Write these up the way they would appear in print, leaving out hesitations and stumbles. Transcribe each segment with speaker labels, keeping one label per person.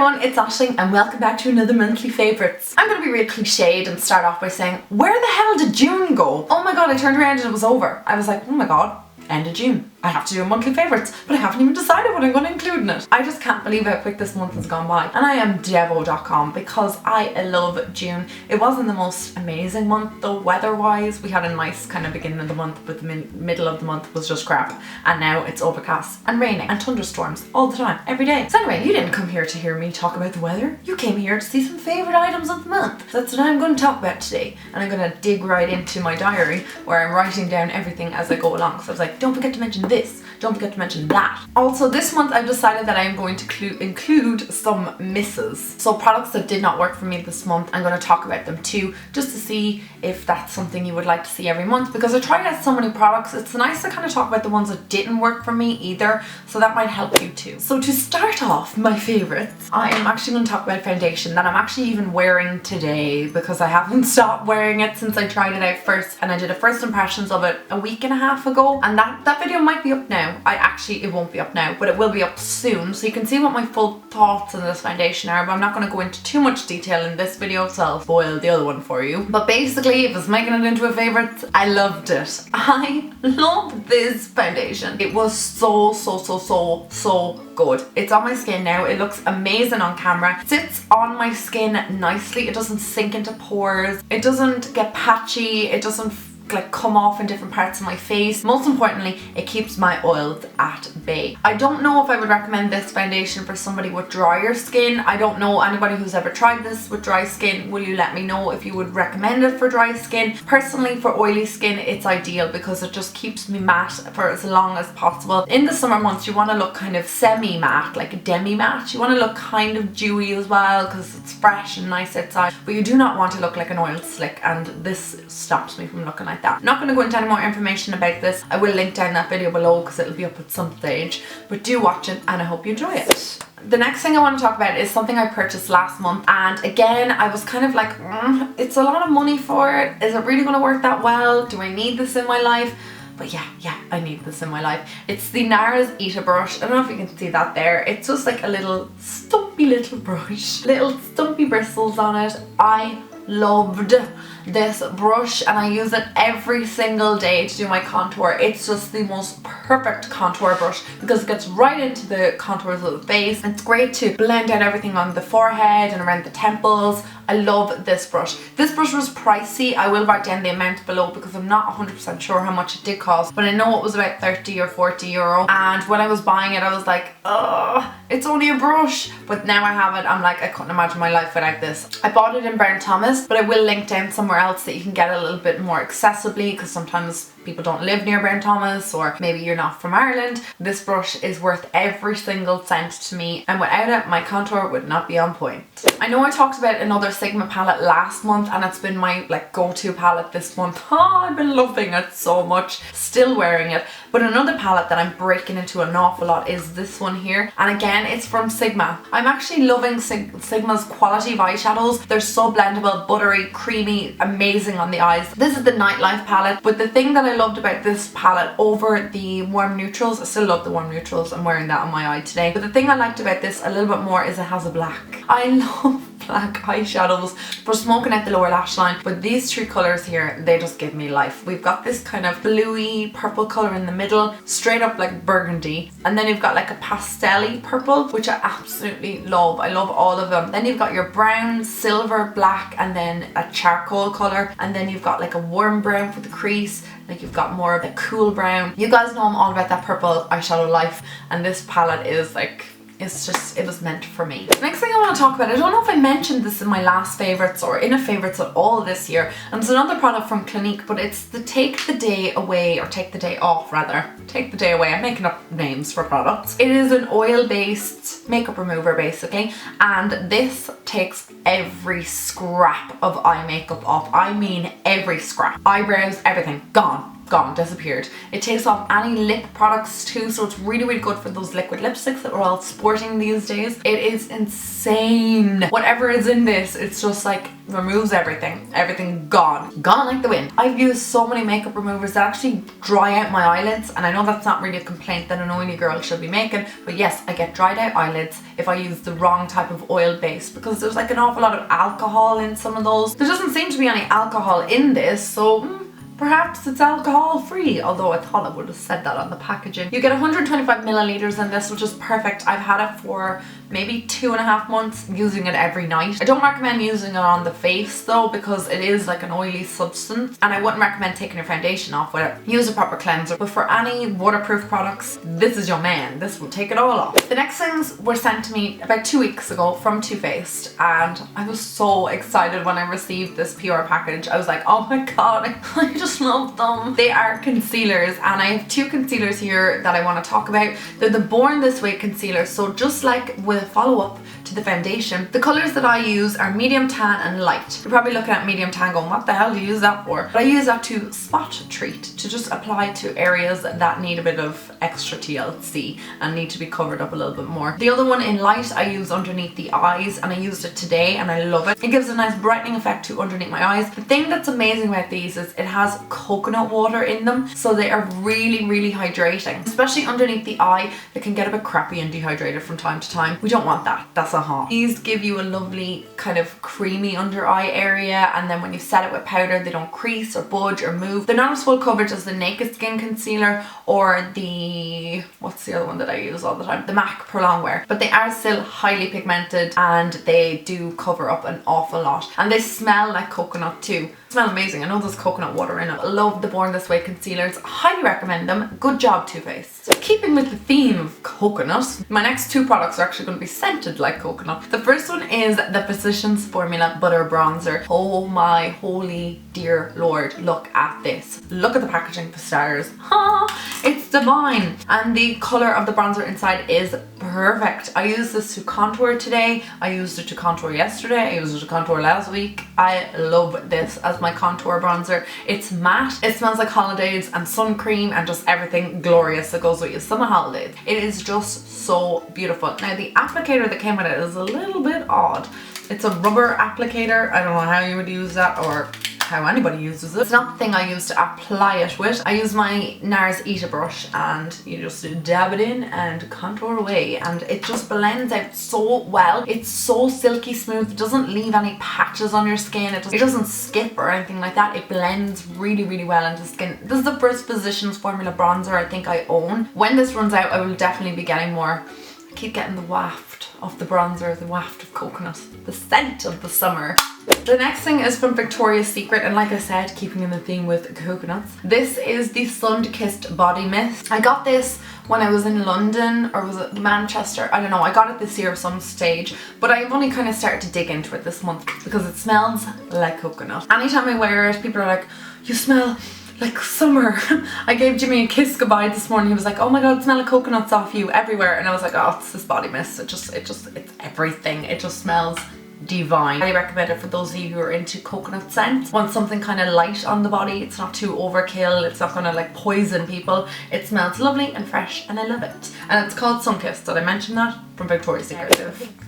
Speaker 1: everyone, it's Aisling and welcome back to another monthly favourites. I'm going to be real cliched and start off by saying, where the hell did June go? Oh my god, I turned around and it was over. I was like, oh my god, end of June. I have to do a monthly favourites, but I haven't even decided what I'm going to include in it. I just can't believe how quick this month has gone by. And I am devo.com because I love June. It wasn't the most amazing month though, weather-wise. We had a nice kind of beginning of the month, but the middle of the month was just crap. And now it's overcast and raining and thunderstorms all the time, every day. So anyway, you didn't come here to hear me talk about the weather. You came here to see some favourite items of the month. So that's what I'm going to talk about today. And I'm going to dig right into my diary where I'm writing down everything as I go along. So I was like, don't forget to mention this, don't forget to mention that. Also this month I've decided that I am going to include some misses. So products that did not work for me this month, I'm going to talk about them too, just to see if that's something you would like to see every month, because I tried out so many products. It's nice to kind of talk about the ones that didn't work for me either, so that might help you too. So to start off my favorites, I am actually going to talk about foundation that I'm actually even wearing today because I haven't stopped wearing it since I tried it out first, and I did a first impressions of it a week and a half ago, and that video might be up now. It won't be up now, but it will be up soon, so you can see what my full thoughts on this foundation are, but I'm not going to go into too much detail in this video, so I'll spoil the other one for you. But basically, if it's making it into a favourite, I loved it. I love this foundation. It was so good. It's on my skin now. It looks amazing on camera. It sits on my skin nicely. It doesn't sink into pores. It doesn't get patchy. It doesn't like come off in different parts of my face. Most importantly, it keeps my oils at bay. I don't know if I would recommend this foundation for somebody with drier skin. I don't know anybody who's ever tried this with dry skin. Will you let me know if you would recommend it for dry skin? Personally, for oily skin, it's ideal because it just keeps me matte for as long as possible. In the summer months, you want to look kind of semi-matte, like a demi-matte. You want to look kind of dewy as well because it's fresh and nice outside, but you do not want to look like an oil slick, and this stops me from looking like that. I'm not going to go into any more information about this. I will link down that video below because it'll be up at some stage, but do watch it and I hope you enjoy it. The next thing I want to talk about is something I purchased last month, and again I was kind of like, it's a lot of money for it. Is it really going to work that well? Do I need this in my life? But yeah, I need this in my life. It's the NARS Eat-A brush. I don't know if you can see that there. It's just like a little stumpy little brush. Little stumpy bristles on it. I loved this brush and I use it every single day to do my contour. It's just the most perfect contour brush because it gets right into the contours of the face. It's great to blend out everything on the forehead and around the temples. I love this brush. This brush was pricey. I will write down the amount below because I'm not 100% sure how much it did cost, but I know it was about 30 or 40 euro. And when I was buying it, I was like, oh, it's only a brush. But now I have it, I'm like, I couldn't imagine my life without this. I bought it in Brown Thomas, but I will link down somewhere else that you can get it a little bit more accessibly because sometimes people don't live near Brown Thomas, or maybe you're not from Ireland. This brush is worth every single cent to me, and without it my contour would not be on point. I know I talked about another Sigma palette last month and it's been my like go-to palette this month. Oh, I've been loving it so much, still wearing it. But another palette that I'm breaking into an awful lot is this one here, and again it's from Sigma. I'm actually loving Sigma's quality of eyeshadows. They're so blendable, buttery, creamy, amazing on the eyes. This is the Nightlife palette, but the thing that I loved about this palette over the warm neutrals, I still love the warm neutrals, I'm wearing that on my eye today, but the thing I liked about this a little bit more is it has a black. I love black eyeshadows for smoking out the lower lash line, but these three colours here, they just give me life. We've got this kind of bluey purple colour in the middle, straight up like burgundy, and then you've got like a pastel-y purple, which I absolutely love. I love all of them. Then you've got your brown, silver, black, and then a charcoal colour, and then you've got like a warm brown for the crease, like you've got more of a cool brown. You guys know I'm all about that purple eyeshadow life, and this palette is like, it's just, it was meant for me. Next thing I want to talk about, I don't know if I mentioned this in my last favourites or in a favourites at all this year, and it's another product from Clinique, but it's the Take the Day Away, or Take the Day Off rather. Take the Day Away, I'm making up names for products. It is an oil-based makeup remover basically, and this takes every scrap of eye makeup off. I mean every scrap. Eyebrows, everything, gone. gone, disappeared. It takes off any lip products too, so it's really, really good for those liquid lipsticks that we're all sporting these days. It is insane. Whatever is in this, it's just like removes everything gone like the wind. I've used so many makeup removers that actually dry out my eyelids, and I know that's not really a complaint that an oily girl should be making, but yes, I get dried out eyelids if I use the wrong type of oil base, because there's like an awful lot of alcohol in some of those. There doesn't seem to be any alcohol in this, so perhaps it's alcohol free, although I thought I would have said that on the packaging. You get 125 milliliters in this, which is perfect. I've had it for maybe 2.5 months, using it every night. I don't recommend using it on the face though, because it is like an oily substance, and I wouldn't recommend taking your foundation off with it. Use a proper cleanser. But for any waterproof products, this is your man. This will take it all off. The next things were sent to me about 2 weeks ago from Too Faced, and I was so excited when I received this PR package. I was like, oh my god, I just love them. They are concealers, and I have 2 concealers here that I want to talk about. They're the Born This Way concealers, so just like with a follow-up to the foundation, the colours that I use are medium tan and light. You're probably looking at medium tan going, what the hell do you use that for? But I use that to spot treat, to just apply to areas that need a bit of extra TLC and need to be covered up a little bit more. The other one in light I use underneath the eyes, and I used it today and I love it. It gives a nice brightening effect to underneath my eyes. The thing that's amazing about these is it has coconut water in them, so they are really, really hydrating, especially underneath the eye. They can get a bit crappy and dehydrated from time to time. We don't want that. That's a hot. These give you a lovely kind of creamy under eye area, and then when you set it with powder, they don't crease or budge or move. They're not as full coverage as the Naked Skin concealer or the, what's the other one that I use all the time? The MAC Pro Longwear. But they are still highly pigmented, and they do cover up an awful lot. And they smell like coconut too. Smell amazing. I know there's coconut water in it. I love the Born This Way concealers. Highly recommend them. Good job, Too Faced. Keeping with the theme of coconut, my next 2 products are actually going to be scented like coconut. The first one is the Physicians Formula Butter Bronzer. Oh my holy dear lord, look at this. Look at the packaging for starters. It's divine. And the colour of the bronzer inside is perfect. I used this to contour today. I used it to contour yesterday. I used it to contour last week. I love this as my contour bronzer. It's matte. It smells like holidays and sun cream and just everything glorious that goes with your summer holidays. It is just so beautiful. Now the applicator that came with it is a little bit odd. It's a rubber applicator. I don't know how you would use that or how anybody uses it. It's not the thing I use to apply it with. I use my NARS Eater brush, and you just dab it in and contour away, and it just blends out so well. It's so silky smooth. It doesn't leave any patches on your skin. It doesn't skip or anything like that. It blends really, really well into skin. This is the first Physicians Formula bronzer I think I own. When this runs out, I will definitely be getting more. I keep getting the waft of the bronzer, the waft of coconut, the scent of the summer. The next thing is from Victoria's Secret, and like I said, keeping in the theme with coconuts. This is the Sun-Kissed Body Mist. I got this when I was in London, or was it Manchester? I don't know. I got it this year at some stage, but I've only kind of started to dig into it this month because it smells like coconut. Anytime I wear it, people are like, you smell like summer. I gave Jimmy a kiss goodbye this morning. He was like, oh my god, smell of coconuts off you everywhere. And I was like, oh, it's this body mist. It's everything. It just smells divine. I recommend it for those of you who are into coconut scents. Want something kind of light on the body. It's not too overkill. It's not gonna like poison people. It smells lovely and fresh, and I love it. And it's called Sun-Kissed. Did I mention that? From Victoria's Secret.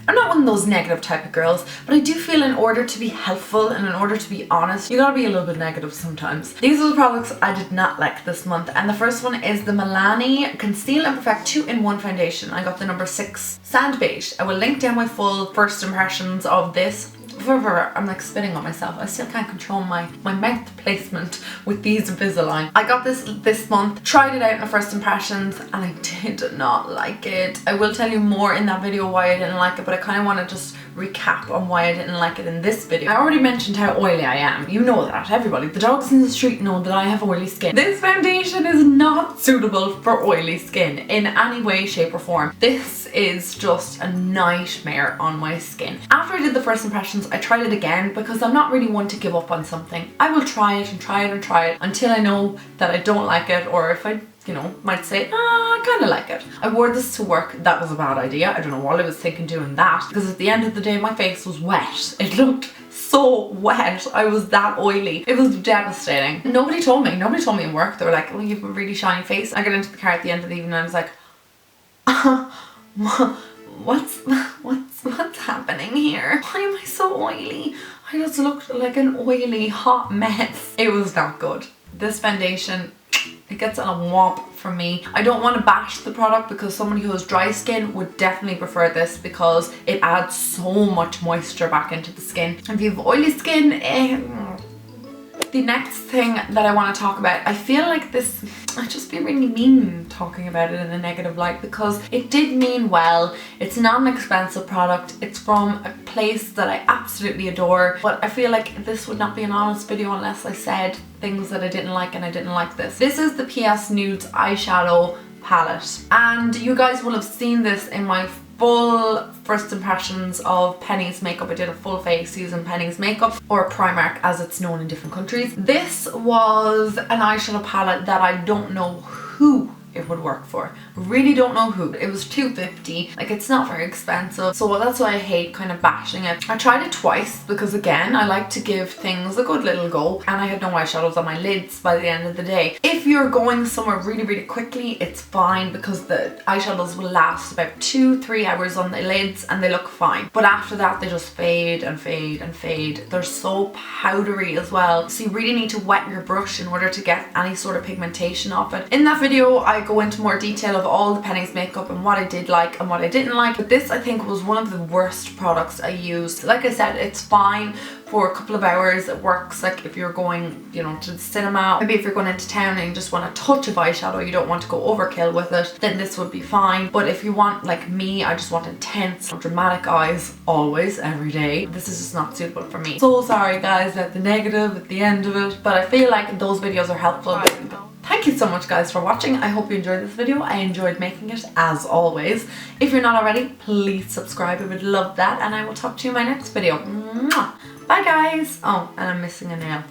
Speaker 1: I'm not one of those negative type of girls, but I do feel in order to be helpful and in order to be honest, you gotta be a little bit negative sometimes. These are the products I did not like this month, and the first one is the Milani Conceal and Perfect 2-in-1 Foundation. I got the number 6 Sand Beige. I will link down my full first impressions of this. I'm like spitting on myself. I still can't control my mouth placement with these Invisalign. I got this month, tried it out in the first impressions, and I did not like it. I will tell you more in that video why I didn't like it, but I kind of want to just recap on why I didn't like it in this video. I already mentioned how oily I am. You know that, everybody. The dogs in the street know that I have oily skin. This foundation is not suitable for oily skin in any way, shape or form. This is just a nightmare on my skin. After I did the first impressions, I tried it again because I'm not really one to give up on something. I will try it and try it and try it until I know that I don't like it, or if I you know, might say, I kind of like it. I wore this to work. That was a bad idea. I don't know what I was thinking doing that, because at the end of the day my face was wet. It looked so wet. I was that oily. It was devastating. Nobody told me in work. They were like, well, you have a really shiny face. I got into the car at the end of the evening and I was like, what's happening here? Why am I so oily? I just looked like an oily hot mess. It was not good. This foundation, it gets on a womp from me. I don't want to bash the product, because somebody who has dry skin would definitely prefer this because it adds so much moisture back into the skin. If you have oily skin, the next thing that I want to talk about, I feel like this, I'd just be really mean talking about it in a negative light, because it did mean well. It's not an expensive product. It's from a place that I absolutely adore, but I feel like this would not be an honest video unless I said things that I didn't like, and I didn't like this. This is the PS Nudes eyeshadow palette, and you guys will have seen this in my full first impressions of Penneys makeup. I did a full face using Penneys makeup, or Primark as it's known in different countries. This was an eyeshadow palette that I don't know who it would work for. Really don't know who. It was $2.50. Like, it's not very expensive, so that's why I hate kind of bashing it. I tried it twice because, again, I like to give things a good little go, and I had no eyeshadows on my lids by the end of the day. If you're going somewhere really quickly, it's fine, because the eyeshadows will last about 2-3 hours on the lids and they look fine, but after that they just fade and fade and fade. They're so powdery as well, so you really need to wet your brush in order to get any sort of pigmentation off it. In that video I go into more detail of all the Penneys makeup and what I did like and what I didn't like, but this I think was one of the worst products I used. Like I said, it's fine for a couple of hours. It works like if you're going, you know, to the cinema, maybe if you're going into town and you just want a touch of eyeshadow, you don't want to go overkill with it, then this would be fine. But if you want, like me, I just want intense dramatic eyes always, every day, this is just not suitable for me. So sorry guys about the negative at the end of it, but I feel like those videos are helpful. Thank you so much guys for watching. I hope you enjoyed this video. I enjoyed making it as always. If you're not already, please subscribe. I would love that, and I will talk to you in my next video. Mwah! Bye guys! Oh, and I'm missing a nail.